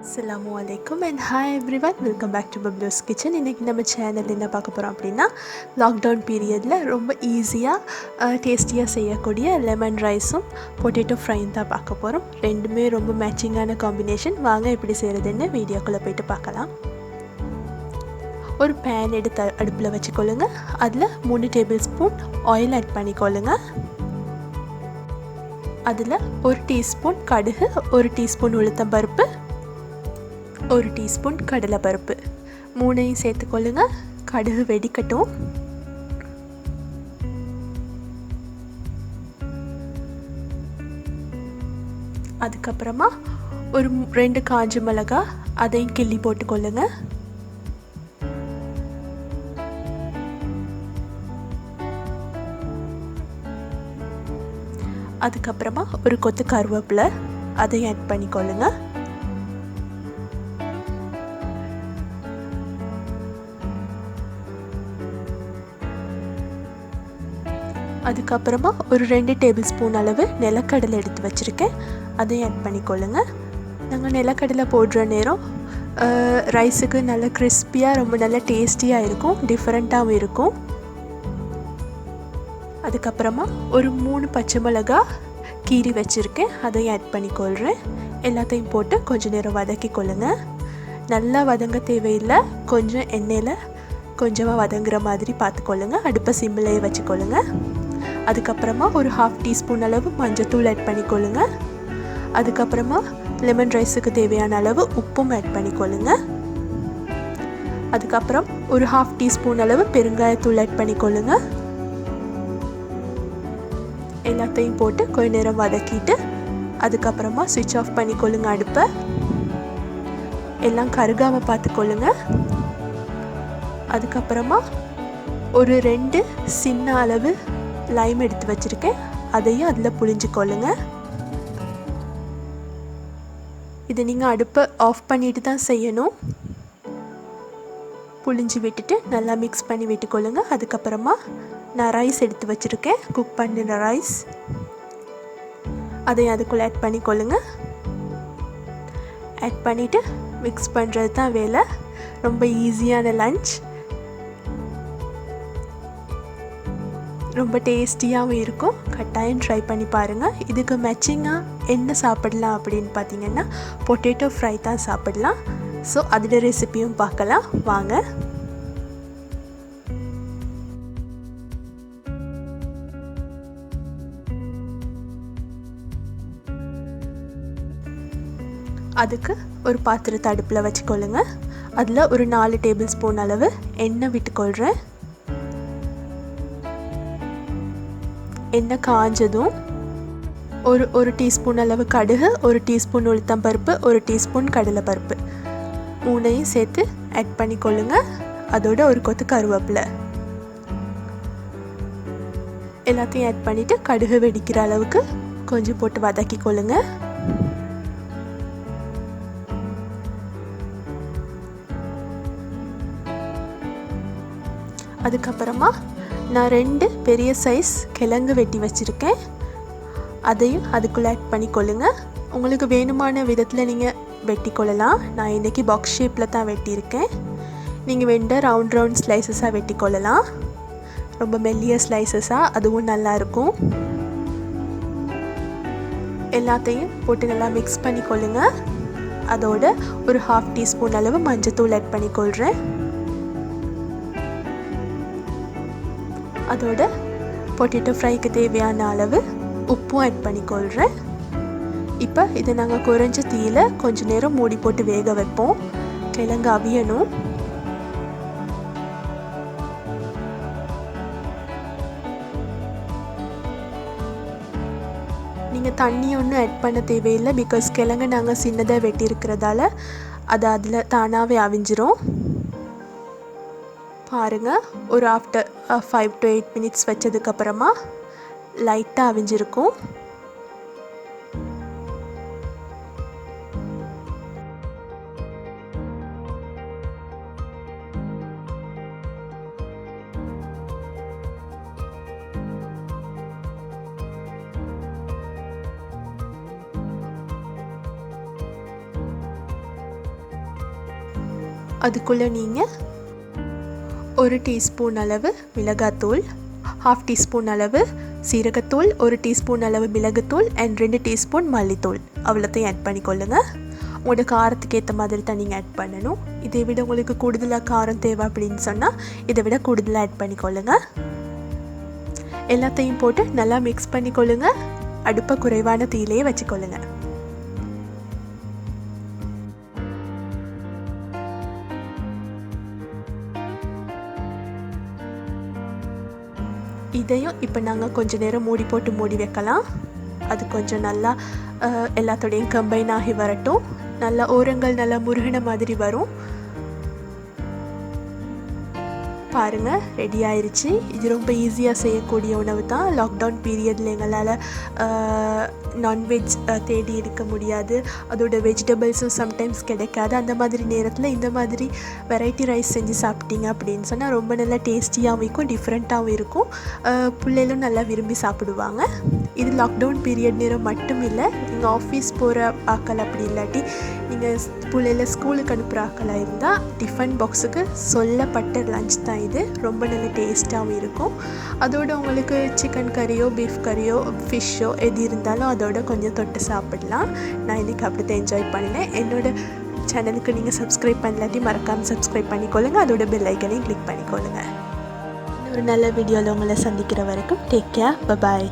அஸ்ஸலாமு அலைக்கும் and hi everyone, welcome back to Babloo's kitchen. இன்றைக்கி நம்ம சேனல் என்ன பார்க்க போகிறோம் அப்படின்னா, லாக்டவுன் பீரியடில் ரொம்ப ஈஸியாக டேஸ்டியாக செய்யக்கூடிய லெமன் ரைஸும் பொட்டேட்டோ ஃப்ரையும் தான் பார்க்க போகிறோம். ரெண்டுமே ரொம்ப மேட்சிங்கான காம்பினேஷன். வாங்க எப்படி செய்கிறதுன்னு வீடியோக்குள்ளே போய்ட்டு பார்க்கலாம். ஒரு பேன் எடுத்து அடுப்பில் வச்சுக்கொள்ளுங்க. அதில் 3 டேபிள் ஸ்பூன் ஆயில் ஆட் பண்ணிக்கொள்ளுங்க. அதில் 1 டீஸ்பூன் கடுகு, 1 டீஸ்பூன் உளுத்தம்பருப்பு, 1 டீஸ்பூன் கடலைப்பருப்பு, 3ஐயும் சேர்த்துக்கொள்ளுங்க. கடுகு வெடிக்கட்டும். அதுக்கப்புறமா ஒரு 2 காஞ்ச மிளகாய், அதையும் கிள்ளி போட்டுக்கொள்ளுங்க. அதுக்கப்புறமா ஒரு கொத்து கருவேப்பிலை, அதையும் ஆட் பண்ணிக்கொள்ளுங்க. அதுக்கப்புறமா ஒரு 2 டேபிள் ஸ்பூன் அளவு நிலக்கடலை எடுத்து வச்சுருக்கேன், அதையும் ஆட் பண்ணிக்கொள்ளுங்க. நாங்கள் நிலக்கடலை போடுற நேரம் ரைஸுக்கு நல்ல கிறிஸ்பியாக, ரொம்ப நல்ல டேஸ்டியாக இருக்கும், டிஃப்ரெண்ட்டாகவும் இருக்கும். அதுக்கப்புறமா ஒரு 3 பச்சை மிளகாய் கீரி வச்சுருக்கேன், அதையும் ஆட் பண்ணிக்கொள்கிறேன். எல்லாத்தையும் போட்டு கொஞ்சம் நேரம் வதக்கி கொள்ளுங்க. நல்லா வதங்க தேவையில்லை, கொஞ்சம் எண்ணெயில் கொஞ்சமாக வதங்குற மாதிரி பார்த்துக்கொள்ளுங்க. அடுப்பை சிம்மிலேயே வச்சுக்கொள்ளுங்க. அதுக்கப்புறமா ஒரு 1/2 டீஸ்பூன் அளவு மஞ்சத்தூள் ஆட் பண்ணிக்கொள்ளுங்க. அதுக்கப்புறமா லெமன் ரைஸுக்கு தேவையான அளவு உப்பும் ஆட் பண்ணிக்கொள்ளுங்க. அதுக்கப்புறம் ஒரு 1/2 டீஸ்பூன் அளவு பெருங்காயத்தூள் ஆட் பண்ணிக்கொள்ளுங்க. எல்லாத்தையும் போட்டு கொஞ்ச நேரம் வதக்கிட்டு அதுக்கப்புறமா ஸ்விட்ச் ஆஃப் பண்ணிக்கொள்ளுங்க அடுப்பை. எல்லாம் கருகாமல் பார்த்துக்கொள்ளுங்க. அதுக்கப்புறமா ஒரு 2 சின்ன அளவு லைம் எடுத்து வச்சுருக்கேன், அதையும் அதில் புழிஞ்சிக்கொள்ளுங்க. இதை நீங்கள் அடுப்பை ஆஃப் பண்ணிட்டு தான் செய்யணும். புழிஞ்சி விட்டுட்டு நல்லா மிக்ஸ் பண்ணி விட்டுக்கொள்ளுங்க. அதுக்கப்புறமா நான் ரைஸ் எடுத்து வச்சுருக்கேன், குக் பண்ணின ரைஸ், அதையும் அதுக்குள்ளே ஆட் பண்ணிக்கொள்ளுங்க. ஆட் பண்ணிவிட்டு மிக்ஸ் பண்ணுறது தான் வேலை. ரொம்ப ஈஸியான லன்ச், ரொம்ப டேஸ்டியாகவும் இருக்கும். கட்டாயம் ட்ரை பண்ணி பாருங்கள். இதுக்கு மேட்சிங்காக என்ன சாப்பிடலாம் அப்படின்னு பார்த்தீங்கன்னா, பொட்டேட்டோ ஃப்ரை தான் சாப்பிடலாம். ஸோ அதோட ரெசிப்பியும் பார்க்கலாம் வாங்க. அதுக்கு ஒரு பாத்திரத்தை அடுப்பில் வச்சுக்கொள்ளுங்க. அதில் ஒரு 4 டேபிள் ஸ்பூன் அளவு எண்ணெய் விட்டுக்கொள்கிறேன். எண்ணெய் காஞ்சதும் ஒரு டீஸ்பூன் அளவு கடுகு, 1 டீஸ்பூன் உளுத்தம்பருப்பு, 1 டீஸ்பூன் கடலைப்பருப்பு, 3ஐயும் சேர்த்து ஆட் பண்ணிக்கொள்ளுங்க. அதோட ஒரு கொத்து கருவேப்பிலை, எல்லாத்தையும் ஆட் பண்ணிவிட்டு கடுகு வெடிக்கிற அளவுக்கு கொஞ்சம் போட்டு வதக்கி கொள்ளுங்க. அதுக்கப்புறமா நான் 2 பெரிய சைஸ் கிழங்கு வெட்டி வச்சுருக்கேன், அதையும் அதுக்குள்ளே ஆட் பண்ணிக்கொள்ளுங்க. உங்களுக்கு வேணுமான விதத்தில் நீங்கள் வெட்டி கொள்ளலாம். நான் இன்றைக்கி பாக்ஸ் ஷேப்பில் தான் வெட்டியிருக்கேன். நீங்கள் வேண்ட ரவுண்ட் ஸ்லைசஸாக வெட்டி கொள்ளலாம். ரொம்ப மெல்லிய ஸ்லைசஸாக, அதுவும் நல்லாயிருக்கும். எல்லாத்தையும் போட்டு நல்லா மிக்ஸ் பண்ணிக்கொள்ளுங்க. அதோட ஒரு 1/2 டீஸ்பூன் அளவு மஞ்சத்தூள் ஆட் பண்ணிக்கொள்கிறேன். அதோட பொட்டேட்டோ ஃப்ரைக்கு தேவையான அளவு உப்பும் ஆட் பண்ணிக்கொள்கிறேன். இப்போ இதை நாங்கள் குறைஞ்ச தீயில கொஞ்சம் நேரம் மூடி போட்டு வேக வைப்போம். கிழங்கு அவியணும். நீங்கள் தண்ணி ஒன்றும் ஆட் பண்ண தேவையில்லை, பிகாஸ் கிழங்கு நாங்கள் சின்னதாக வெட்டியிருக்கிறதால அது அதில் தானாகவே அவிஞ்சிரும். பாருங்கள், ஒரு ஆஃப்டர் 5 to 8 மினிட்ஸ் வச்சதுக்கப்புறமா லைட்டாக அவிஞ்சிருக்கும். அதுக்குள்ளே நீங்கள் 1 டீஸ்பூன் அளவு மிளகாத்தூள், 1/2 டீஸ்பூன் அளவு சீரகத்தூள், 1 டீஸ்பூன் அளவு மிளகுத்தூள் அண்ட் 2 டீஸ்பூன் மல்லித்தூள் அவ்வளோத்தையும் ஆட் பண்ணிக்கொள்ளுங்க. உங்களோட காரத்துக்கு ஏற்ற மாதிரி தான் நீங்கள் ஆட் பண்ணணும். இதை விட உங்களுக்கு கூடுதலாக காரம் தேவை அப்படின்னு சொன்னால் இதை விட கூடுதலாக ஆட் பண்ணிக்கொள்ளுங்க. எல்லாத்தையும் போட்டு நல்லா மிக்ஸ் பண்ணிக்கொள்ளுங்க. அடுப்பை குறைவான தீயிலே வச்சுக்கொள்ளுங்க. இதையும் இப்போ நாங்கள் கொஞ்சம் நேரம் மூடி வைக்கலாம். அது கொஞ்சம் நல்லா எல்லாத்தோடையும் கம்பைன் ஆகி வரட்டும். நல்லா ஓரங்கள் நல்லா முருகின மாதிரி வரும். பாருங்கள், ரெடி ஆயிடுச்சு. இது ரொம்ப ஈஸியாக செய்யக்கூடிய உணவு தான். லாக்டவுன் பீரியடில் எங்களால் நான்வெஜ் தேடி எடுக்க முடியாது, அதோட வெஜிடபிள்ஸும் சம்டைம்ஸ் கிடைக்காது. அந்த மாதிரி நேரத்தில் இந்த மாதிரி வெரைட்டி ரைஸ் செஞ்சு சாப்பிட்டீங்க அப்படின்னு சொன்னால் ரொம்ப நல்லா டேஸ்டியாகவும் இருக்கும், டிஃப்ரெண்ட்டாகவும் இருக்கும். பிள்ளைகளும் நல்லா விரும்பி சாப்பிடுவாங்க. இது லாக்டவுன் பீரியட் நேரம் மட்டும் இல்லை, நீங்கள் ஆஃபீஸ் போகிற ஆக்கள் அப்படி இல்லாட்டி நீங்கள் பிள்ளைகளை ஸ்கூலுக்கு அனுப்புகிற ஆக்களாக இருந்தால் டிஃபன் பாக்ஸுக்கு சொல்லப்பட்ட லஞ்ச் தான் இது. ரொம்ப நல்ல டேஸ்ட்டாகவும் இருக்கும். அதோடு உங்களுக்கு சிக்கன் கறியோ பீஃப் கறியோ ஃபிஷ்ஷோ எது இருந்தாலும் அதோட கொஞ்சம் தொட்டு சாப்பிடலாம். நான் இன்றைக்கி அப்படி தான் என்ஜாய் பண்ணினேன். என்னோட சேனலுக்கு நீங்கள் சப்ஸ்கிரைப் பண்ணலாட்டி மறக்காமல் சப்ஸ்கிரைப் பண்ணிக்கொள்ளுங்க. அதோட பெல் ஐக்கனையும் கிளிக் பண்ணிக்கொள்ளுங்க. ஒரு நல்ல வீடியோவில் உங்களை சந்திக்கிற வரைக்கும் டேக் கேர், பை பாய்.